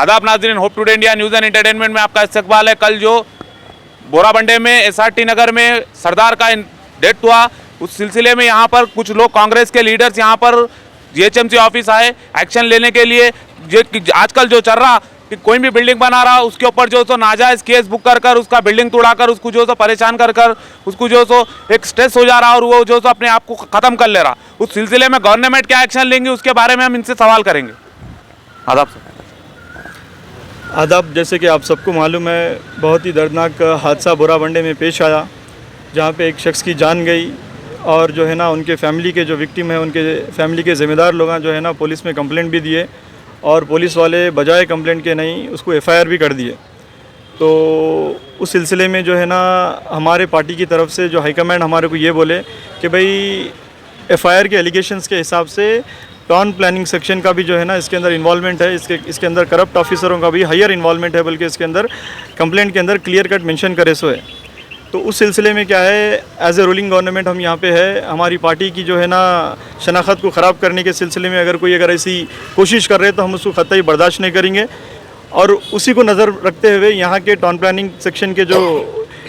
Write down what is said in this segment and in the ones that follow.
आदाब नाज़रीन, hope today India news and entertainment में आपका इस्तकबाल है। कल जो बोराबंडे में एसआरटी नगर में सरदार का डेथ हुआ, उस सिलसिले में यहाँ पर कुछ लोग कांग्रेस के लीडर्स यहाँ पर जीएचएमसी ऑफिस आए एक्शन लेने के लिए। आजकल जो चल रहा कि कोई भी बिल्डिंग बना रहा उसके ऊपर जो सो नाजायज़ केस बुक कर उसका बिल्डिंग तोड़ाकर उसको जो सो परेशान कर उसको जो सो एक स्ट्रेस हो जा रहा और वो जो सो अपने आप को ख़त्म कर ले रहा। उस सिलसिले में गवर्नमेंट क्या एक्शन लेंगी उसके बारे में हम इनसे सवाल करेंगे। आदाब सर। आदाब। जैसे कि आप सबको मालूम है, बहुत ही दर्दनाक हादसा बोराबंडे में पेश आया, जहाँ पे एक शख्स की जान गई और जो है ना उनके फैमिली के जो विक्टिम है उनके फैमिली के ज़िम्मेदार लोग जो है ना पुलिस में कंप्लेंट भी दिए और पुलिस वाले बजाय कंप्लेंट के नहीं उसको एफआईआर भी कर दिए। तो उस सिलसिले में जो है ना हमारे पार्टी की तरफ से जो हाईकमांड हमारे को ये बोले कि भाई एफआईआर के एलिगेशंस के हिसाब से टाउन प्लानिंग सेक्शन का भी जो है ना इसके अंदर इन्वॉल्वमेंट है, इसके अंदर करप्ट ऑफिसरों का भी हायर इन्वॉल्वमेंट है, बल्कि इसके अंदर कंप्लेंट के अंदर क्लियर कट मेंशन करे सो है। तो उस सिलसिले में क्या है, एज ए रूलिंग गवर्नमेंट हम यहाँ पे है, हमारी पार्टी की जो है ना शनाख्त को ख़राब करने के सिलसिले में अगर ऐसी कोशिश कर रहे तो हम उसको कतई बर्दाश्त नहीं करेंगे। और उसी को नज़र रखते हुए यहाँ के टाउन प्लानिंग सेक्शन के जो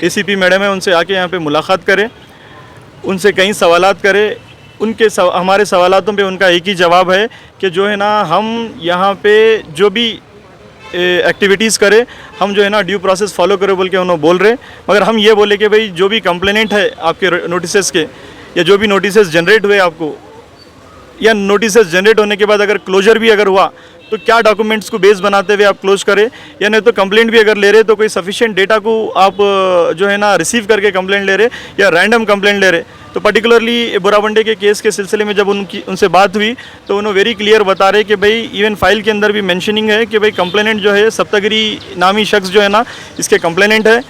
एसीपी मैडम है उनसे आके यहाँ पे मुलाकात करें, उनसे कई सवालात करें। हमारे सवालातों पे उनका एक ही जवाब है कि जो है ना हम यहाँ पे जो भी एक्टिविटीज़ करें हम जो है ना ड्यू प्रोसेस फॉलो करें बोल के उन्होंने बोल रहे। मगर हम ये बोले कि भाई जो भी कंप्लेनेंट है आपके नोटिसेस के या जो भी नोटिसेस जनरेट हुए आपको या नोटिसेस जनरेट होने के बाद अगर क्लोजर भी अगर हुआ तो क्या डॉक्यूमेंट्स को बेस बनाते हुए आप क्लोज करें, या नहीं तो कंप्लेंट भी अगर ले रहे तो कोई सफिशिएंट डेटा को आप जो है ना रिसीव करके कंप्लेंट ले रहे या रैंडम कंप्लेंट ले रहे। तो पर्टिकुलरली बोराबंडे के केस के सिलसिले में जब उनसे बात हुई तो उन्होंने वेरी क्लियर बता रहे कि भाई इवन फाइल के अंदर भी मेंशनिंग है कि भाई कंप्लेनेंट जो है सप्तगिरी नामी शख्स जो है ना इसके कंप्लेनेंट है।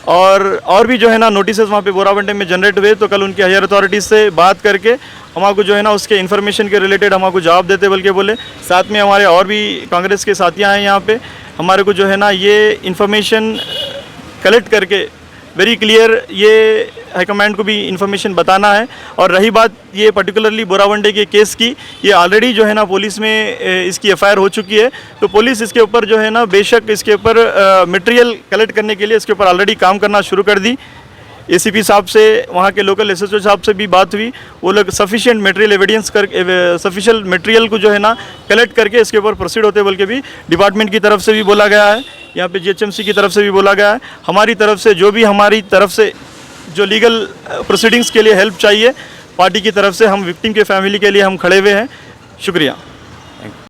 और भी जो है ना नोटिसेस वहाँ पे बोराबंडे में जनरेट हुए, तो कल उनकी हायर अथॉरिटीज़ से बात करके हमारे जो है ना उसके इन्फॉर्मेशन के रिलेटेड हमारे जवाब देते बल्कि बोले। साथ में हमारे और भी कांग्रेस के साथियाँ हैं यहाँ पे, हमारे को जो है ना ये इन्फॉर्मेशन कलेक्ट करके वेरी क्लियर ये हाईकमांड को भी इन्फॉर्मेशन बताना है। और रही बात ये पर्टिकुलरली बोराबंडे के केस की, ये ऑलरेडी जो है ना पुलिस में इसकी एफआईआर हो चुकी है। तो पुलिस इसके ऊपर जो है ना बेशक इसके ऊपर मटेरियल कलेक्ट करने के लिए इसके ऊपर ऑलरेडी काम करना शुरू कर दी। एसीपी साहब से, वहाँ के लोकल एसएचओ साहब से भी बात हुई, वो लोग सफिशिएंट मटेरियल एविडेंस कर सफिशिएंट मटेरियल को जो है ना कलेक्ट करके इसके ऊपर प्रोसीड होते बल्कि भी डिपार्टमेंट की तरफ से भी बोला गया है, यहाँ पे जीएचएमसी की तरफ से भी बोला गया है। हमारी तरफ से जो भी हमारी तरफ से जो लीगल प्रोसीडिंग्स के लिए हेल्प चाहिए पार्टी की तरफ से हम विक्टिम के फैमिली के लिए हम खड़े हुए हैं। शुक्रिया।